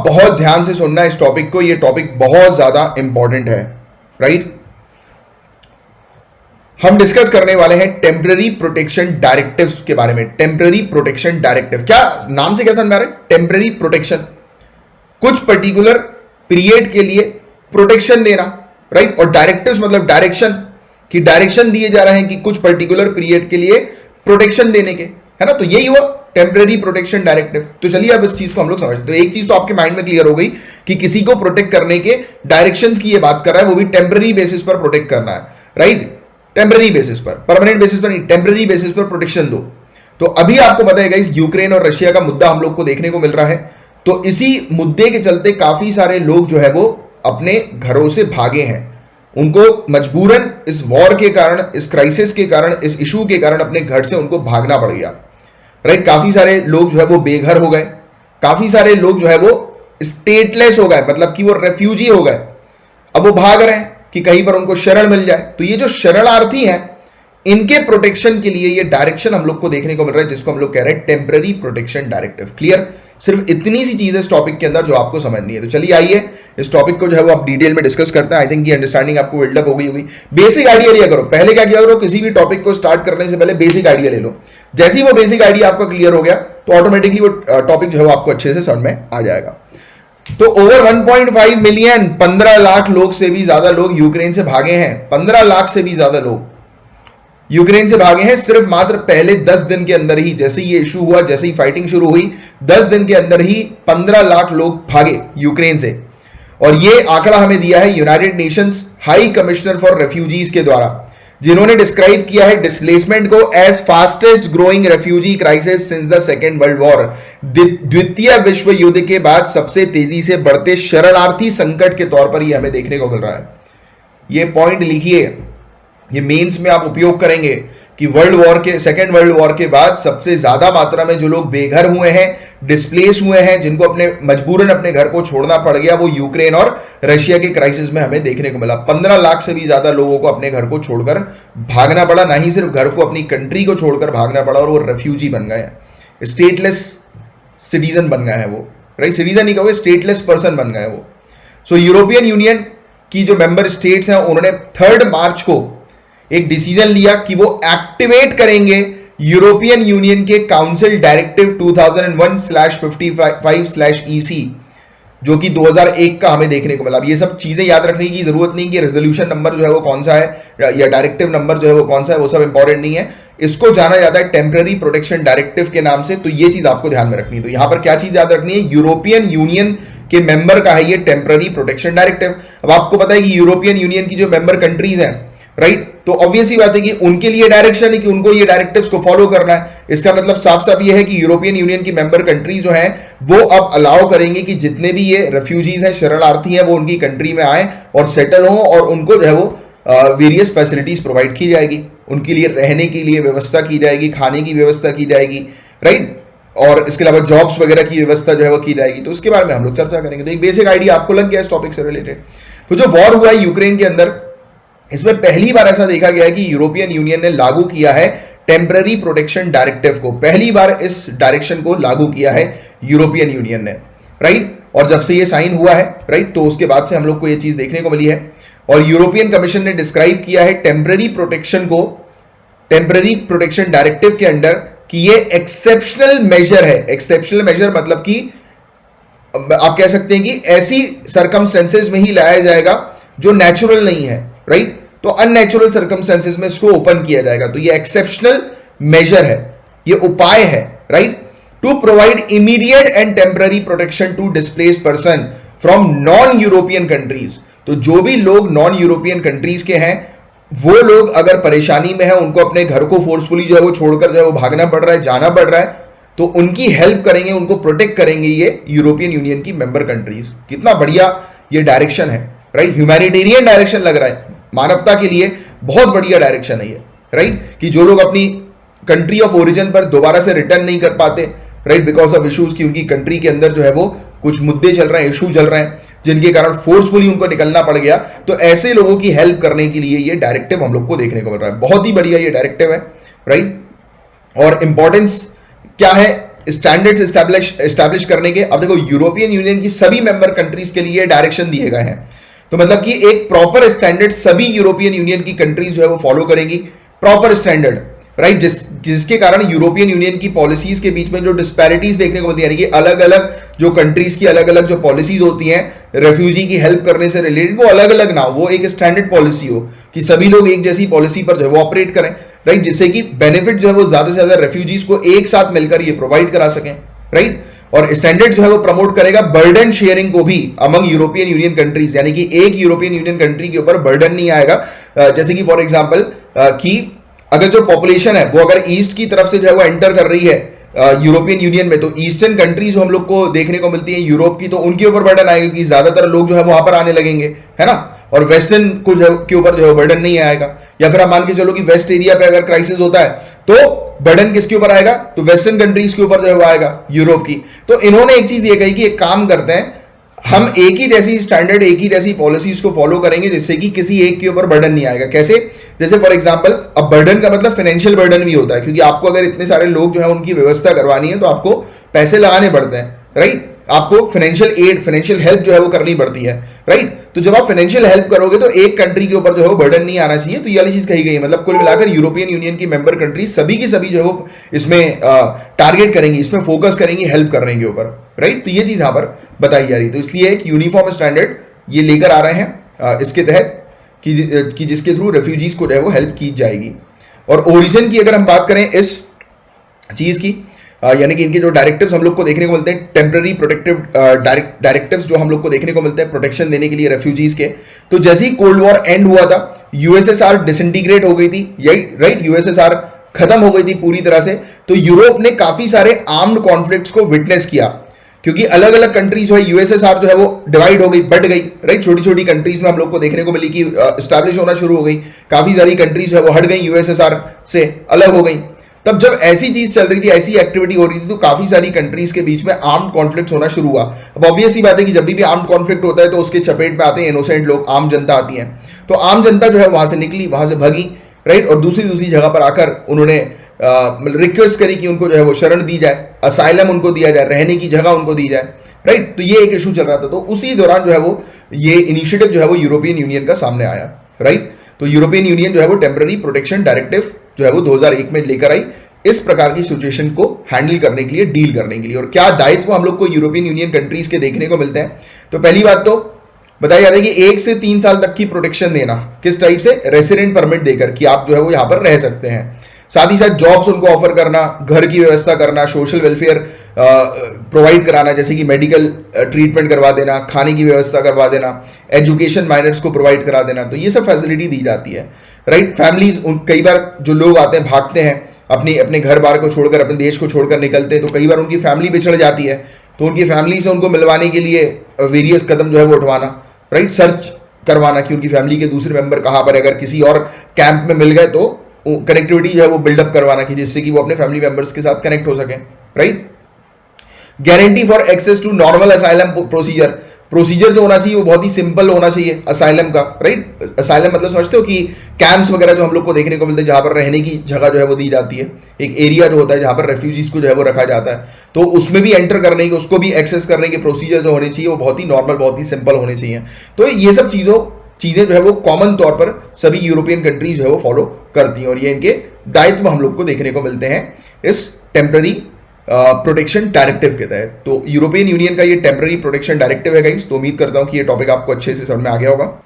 बहुत ध्यान से सुनना इस टॉपिक को, ये टॉपिक बहुत ज्यादा इंपॉर्टेंट है, राइट। हम डिस्कस करने वाले हैं टेम्पररी प्रोटेक्शन डायरेक्टिव्स के बारे में। टेम्पररी प्रोटेक्शन डायरेक्टिव, क्या नाम से क्या समझ में आ रहा है? टेम्पररी प्रोटेक्शन, कुछ पर्टिकुलर पीरियड के लिए प्रोटेक्शन देना, राइट। और डायरेक्टिव्स मतलब डायरेक्शन, कि डायरेक्शन दिए जा रहे हैं कि कुछ पर्टिकुलर पीरियड के लिए प्रोटेक्शन देने के, है ना। तो यही हुआ टेम्पररी प्रोटेक्शन डायरेक्टिव। तो चलिए अब इस चीज को हम लोग समझते हैं। तो एक चीज तो आपके माइंड में क्लियर हो गई कि किसी को प्रोटेक्ट करने के डायरेक्शंस की ये बात कर रहा है, वो भी टेम्पररी बेसिस पर प्रोटेक्ट करना है, राइट। टेम्पररी बेसिस पर, परमानेंट बेसिस पर नहीं, टेम्पररी बेसिस पर प्रोटेक्शन दो। तो अभी आपको पता है गाइस, यूक्रेन और रशिया का मुद्दा हम लोग को देखने को मिल रहा है। तो इसी मुद्दे के चलते काफी सारे लोग जो है वो अपने घरों से भागे हैं। उनको मजबूरन इस वॉर के कारण, इस क्राइसिस के कारण, इस इशू के कारण अपने घर से उनको भागना पड़ गया, राइट। काफी सारे लोग जो है वो बेघर हो गए, काफी सारे लोग जो है वो स्टेटलेस हो गए, मतलब कि वो रेफ्यूजी हो गए। अब वो भाग रहे हैं कि कहीं पर उनको शरण मिल जाए। तो ये जो शरणार्थी हैं, इनके प्रोटेक्शन के लिए ये डायरेक्शन हम लोग को देखने को मिल रहा है, जिसको हम लोग कह रहे हैं टेम्पररी प्रोटेक्शन डायरेक्टिव। क्लियर? सिर्फ इतनी सी चीज है इस टॉपिक के अंदर जो आपको समझनी है। तो चलिए आइए इस टॉपिक को जो है वो आप डिटेल में डिस्कस करते हैं। आई थिंक ये अंडरस्टैंडिंग आपको बिल्डअप हो गई होगी। बेसिक आइडिया लिया करो। पहले क्या किया करो, किसी भी टॉपिक को स्टार्ट करने से पहले बेसिक आइडिया ले लो। जैसे ही वो बेसिक आइडिया आपका क्लियर हो गया तो ऑटोमेटिकली वो टॉपिक जो है वो आपको अच्छे से समझ में आ जाएगा। तो ओवर 1.5 मिलियन, 15 लाख लोग से भी ज्यादा लोग यूक्रेन से भागे हैं। 15 लाख से भी ज्यादा लोग यूक्रेन से भागे हैं सिर्फ मात्र पहले 10 दिन के अंदर ही। जैसे ये इशू हुआ, जैसे ही फाइटिंग शुरू हुई, 10 दिन के अंदर ही 15 लाख लोग भागे यूक्रेन से। और ये आंकड़ा हमें दिया है United Nations High Commissioner for Refugees के द्वारा, जिन्होंने डिस्क्राइब किया है डिस्प्लेसमेंट को as fastest growing refugee crisis since the Second World War. द्वितीय विश्व युद्ध के बाद सबसे तेजी से बढ़ते शरणार्थी संकट के तौर पर ये हमें देखने को मिल रहा है। ये पॉइंट लिखिए, ये मेंस में आप उपयोग करेंगे कि वर्ल्ड वॉर के, सेकेंड वर्ल्ड वॉर के बाद सबसे ज्यादा मात्रा में जो लोग बेघर हुए हैं, डिस्प्लेस हुए हैं, जिनको अपने मजबूरन अपने घर को छोड़ना पड़ गया, वो यूक्रेन और रशिया के क्राइसिस में हमें देखने को मिला। 15 लाख से भी ज्यादा लोगों को अपने घर को छोड़कर भागना पड़ा। ना ही सिर्फ घर को, अपनी कंट्री को छोड़कर भागना पड़ा, और वो रेफ्यूजी बन गए हैं, स्टेटलेस सिटीजन बन गए हैं वो, राइट। सिटीजन नहीं कहोगे, स्टेटलेस पर्सन बन गए वो। सो यूरोपियन यूनियन की जो मेंबर स्टेट्स हैं उन्होंने 3 मार्च को एक डिसीजन लिया कि वो एक्टिवेट करेंगे यूरोपियन यूनियन के काउंसिल डायरेक्टिव 2001/55/EC, जो कि 2001 का हमें देखने को मिला। अब ये सब चीजें याद रखने की जरूरत नहीं कि रेजोल्यूशन नंबर जो है वो कौन सा है या डायरेक्टिव नंबर जो है वो कौन सा है, वो सब इंपॉर्टेंट नहीं है। इसको जाना जाता है टेम्पररी प्रोटेक्शन डायरेक्टिव के नाम से। तो ये चीज आपको ध्यान में रखनी है। तो यहां पर क्या चीज याद रखनी है, यूरोपियन यूनियन के मेंबर का है ये टेम्पररी प्रोटेक्शन डायरेक्टिव। अब आपको पता है कि यूरोपियन यूनियन की जो मेंबर कंट्रीज हैं, राइट, तो ऑब्वियस ही बात है कि उनके लिए डायरेक्शन है कि उनको ये डायरेक्टिव्स को फॉलो करना है। इसका मतलब साफ साफ ये है कि यूरोपियन यूनियन की मेंबर कंट्रीज जो हैं वो अब अलाउ करेंगे कि जितने भी ये रेफ्यूजीज हैं, शरणार्थी हैं, वो उनकी कंट्री में आए और सेटल हों, और उनको जो है वो वेरियस फैसिलिटीज प्रोवाइड की जाएगी। उनके लिए रहने के लिए व्यवस्था की जाएगी, खाने की व्यवस्था की जाएगी, राइट, और इसके अलावा जॉब्स वगैरह की व्यवस्था जो है वो की जाएगी। तो उसके बारे में हम लोग चर्चा करेंगे। तो एक बेसिक आइडिया आपको लग गया इस टॉपिक से रिलेटेड। तो जो वॉर हुआ है यूक्रेन के अंदर, इसमें पहली बार ऐसा देखा गया है कि यूरोपियन यूनियन ने लागू किया है टेम्पररी प्रोटेक्शन डायरेक्टिव को। पहली बार इस डायरेक्शन को लागू किया है यूरोपियन यूनियन ने, राइट। और जब से ये साइन हुआ है, राइट, तो उसके बाद से हम लोग को ये चीज देखने को मिली है। और यूरोपियन कमीशन ने डिस्क्राइब किया है टेम्पररी प्रोटेक्शन को, टेम्पररी प्रोटेक्शन डायरेक्टिव के अंडर, कि ये एक्सेप्शनल मेजर है। एक्सेप्शनल मेजर मतलब कि आप कह सकते हैं कि ऐसी सर्कमस्टेंसेस में ही लाया जाएगा जो नेचुरल नहीं है, राइट। तो अननेचुरल सर्कमस्टेंसेस में इसको ओपन किया जाएगा। तो ये एक्सेप्शनल मेजर है, ये उपाय है, right, to provide immediate and temporary protection to displaced person from non European countries. तो जो भी लोग नॉन यूरोपियन कंट्रीज के हैं, वो लोग अगर परेशानी में है, उनको अपने घर को फोर्सफुली जो है वो छोड़कर जो है वो भागना पड़ रहा है, जाना पड़ रहा है, तो उनकी हेल्प करेंगे, उनको प्रोटेक्ट करेंगे ये यूरोपियन यूनियन की मेंबर कंट्रीज। कितना बढ़िया ये डायरेक्शन है, राइट। ह्यूमैनिटेरियन डायरेक्शन लग रहा है, मानवता के लिए बहुत बढ़िया डायरेक्शन है ये, राइट, कि जो लोग अपनी कंट्री ऑफ ओरिजिन पर दोबारा से रिटर्न नहीं कर पाते, राइट, बिकॉज ऑफ इश्यूज, की उनकी कंट्री के अंदर जो है वो कुछ मुद्दे चल रहे हैं, इशू चल रहे हैं, जिनके कारण फोर्सफुली उनको निकलना पड़ गया। तो ऐसे लोगों की हेल्प करने के लिए ये डायरेक्टिव हम लोग को देखने को मिल रहा है। बहुत ही बढ़िया ये डायरेक्टिव है, राइट। और इंपॉर्टेंस क्या है स्टैंडर्ड्स एस्टैब्लिश करने के। अब देखो यूरोपियन यूनियन की सभी मेंबर कंट्रीज के लिए डायरेक्शन दिए गए हैं, तो मतलब कि एक प्रॉपर स्टैंडर्ड सभी यूरोपियन यूनियन की कंट्रीज जो है वो फॉलो करेंगी, प्रॉपर स्टैंडर्ड, राइट, जिसके कारण यूरोपियन यूनियन की पॉलिसीज के बीच में जो डिस्पैरिटीज देखने को मिलती है, यानी कि अलग अलग जो कंट्रीज की अलग अलग जो पॉलिसीज होती हैं रेफ्यूजी की हेल्प करने से रिलेटेड, वो अलग अलग ना हो, वो एक स्टैंडर्ड पॉलिसी हो कि सभी लोग एक जैसी पॉलिसी पर जो है वो ऑपरेट करें, राइट, जिससे कि बेनिफिट जो है वो ज्यादा से ज्यादा रेफ्यूजीज को एक साथ मिलकर ये प्रोवाइड करा सकें, राइट। और स्टैंडर्ड जो है वो प्रमोट करेगा बर्डन शेयरिंग को भी अमंग यूरोपियन यूनियन कंट्रीज, यानी कि एक यूरोपियन यूनियन कंट्री के ऊपर बर्डन नहीं आएगा। जैसे कि फॉर एग्जांपल कि अगर जो पॉपुलेशन है वो अगर ईस्ट की तरफ से जो है वो एंटर कर रही है यूरोपियन यूनियन में, तो ईस्टर्न कंट्रीज हम लोग को देखने को मिलती है यूरोप की, तो उनके ऊपर बर्डन आएगा कि ज्यादातर लोग जो है वहां पर आने लगेंगे, है ना, और वेस्टर्न को के ऊपर जो है बर्डन नहीं आएगा। या फिर आप मान के चलो कि वेस्ट एरिया पे अगर क्राइसिस होता है तो बर्डन किसके ऊपर आएगा, तो वेस्टर्न कंट्रीज के ऊपर जो है वो आएगा, यूरोप की। तो इन्होंने एक चीज ये कही कि एक काम करते हैं, हम एक ही जैसी स्टैंडर्ड, एक ही जैसी पॉलिसीज को फॉलो करेंगे जिससे कि किसी एक के ऊपर बर्डन नहीं आएगा। कैसे, जैसे फॉर एग्जांपल अब बर्डन का मतलब फाइनेंशियल बर्डन भी होता है, क्योंकि आपको अगर इतने सारे लोग जो है उनकी व्यवस्था करवानी है तो आपको पैसे लगाने पड़ते हैं, राइट, आपको फाइनेंशियल एड, फाइनेंशियल हेल्प जो है वो करनी पड़ती है, राइट। तो जब आप फाइनेंशियल हेल्प करोगे तो एक कंट्री के ऊपर जो है वो बर्डन नहीं आना चाहिए। तो ये वाली चीज कही गई है, मतलब कुल मिलाकर यूरोपियन यूनियन की मेंबर कंट्री सभी की सभी जो है वो इसमें टारगेट करेंगी, इसमें फोकस करेंगी हेल्प करने के ऊपर, राइट। तो ये चीज यहां पर बताई जा रही है। तो इसलिए एक यूनिफॉर्म स्टैंडर्ड ये लेकर आ रहे हैं इसके तहत कि जिसके थ्रू रेफ्यूजीज को जो है वो हेल्प की जाएगी। और ओरिजिन की अगर हम बात करें इस चीज की, यानी कि इनके जो डायरेक्टिव्स हम लोग को देखने को मिलते हैं, टेम्पररी प्रोटेक्टिव डायरेक्टिव्स जो हम लोग को देखने को मिलते हैं प्रोटेक्शन देने के लिए रेफ्यूजीज के, तो जैसे ही कोल्ड वॉर एंड हुआ था, यूएसएसआर डिसइंटीग्रेट हो गई थी, राइट, यूएसएसआर खत्म हो गई थी पूरी तरह से, तो यूरोप ने काफी सारे आर्म्ड कॉन्फ्लिक्ट्स को विटनेस किया, क्योंकि अलग अलग कंट्रीज जो है यूएसएसआर जो है वो डिवाइड हो गई, बढ़ गई, राइट, छोटी छोटी कंट्रीज में हम लोग को देखने को मिली कि स्टैब्लिश होना शुरू हो गई, काफी सारी कंट्रीज जो है वो हट गई यूएसएसआर से, अलग हो गई। तब जब ऐसी चीज चल रही थी, ऐसी एक्टिविटी हो रही थी, तो काफी सारी कंट्रीज के बीच में आर्म्ड कॉन्फ्लिक्ट होना शुरू हुआ। अब ऑब्वियस ही बात है कि जब भी आर्म्ड कॉन्फ्लिक्ट होता है तो उसके चपेट में आते हैं इनोसेंट लोग, आम जनता आती है। तो आम जनता जो है वहां से निकली, वहां से भगी, राइट, और दूसरी जगह पर आकर उन्होंने रिक्वेस्ट करी कि उनको जो है वो शरण दी जाए, असाइलम उनको दिया जाए, रहने की जगह उनको दी जाए, राइट। तो ये एक इशू चल रहा था। तो उसी दौरान जो है वो ये इनिशिएटिव जो है वो यूरोपियन यूनियन का सामने आया, राइट। तो यूरोपियन यूनियन जो है वो टेम्पररी प्रोटेक्शन डायरेक्टिव जो है वो 2001 में लेकर आई, इस प्रकार की सिचुएशन को हैंडल करने के लिए, डील करने के लिए। और क्या दायित्व हम लोग को यूरोपियन यूनियन कंट्रीज के देखने को मिलते हैं, तो पहली बात तो बताया जाता है कि 1 से 3 साल तक की प्रोटेक्शन देना, किस टाइप से, रेसिडेंट परमिट देकर कि आप जो है वो यहां पर रह सकते हैं। साथ ही साथ जॉब्स उनको ऑफर करना, घर की व्यवस्था करना, सोशल वेलफेयर प्रोवाइड कराना, जैसे कि मेडिकल ट्रीटमेंट करवा देना, खाने की व्यवस्था करवा देना, एजुकेशन माइनर्स को प्रोवाइड करा देना, तो ये सब फैसिलिटी दी जाती है, राइट। फैमिलीज, कई बार जो लोग आते हैं भागते हैं अपने घर बार को छोड़कर, अपने देश को छोड़कर निकलते हैं, तो कई बार उनकी फैमिली बिछड़ जाती है, तो उनकी फैमिली से उनको मिलवाने के लिए वेरियस कदम जो है वो उठवाना, राइट, सर्च करवाना कि उनकी फैमिली के दूसरे मेंबर कहां पर, अगर किसी और कैंप में मिल गए तो कनेक्टिविटी जो है वो बिल्डअप करवाना कि जिससे कि वो अपने फैमिली मेंबर्स के साथ कनेक्ट हो सके, right. Guarantee for access to normal asylum procedure जो होना चाहिए वो बहुत ही सिंपल होना चाहिए असाइलम का, राइट। असाइलम मतलब समझते हो कि कैंप्स वगैरह जो हम लोग को देखने को मिलते हैं, जहां पर रहने की जगह जो है वो दी जाती है, एक एरिया जो होता है जहां पर रेफ्यूजीज को जो है वो रखा जाता है, तो उसमें भी एंटर करने की, उसको भी एक्सेस करने के प्रोसीजर जो होने चाहिए वो बहुत ही नॉर्मल, बहुत ही सिंपल होने चाहिए। तो ये सब चीजें जो है वो कॉमन तौर पर सभी यूरोपियन कंट्रीज जो है वो फॉलो करती हैं, और ये इनके दायित्व हम लोग को देखने को मिलते हैं इस टेम्पररी प्रोटेक्शन डायरेक्टिव के तहत। तो यूरोपियन यूनियन का ये टेम्पररी प्रोटेक्शन डायरेक्टिव है गाइस। तो उम्मीद करता हूं कि ये टॉपिक आपको अच्छे से समझ में आ गया होगा।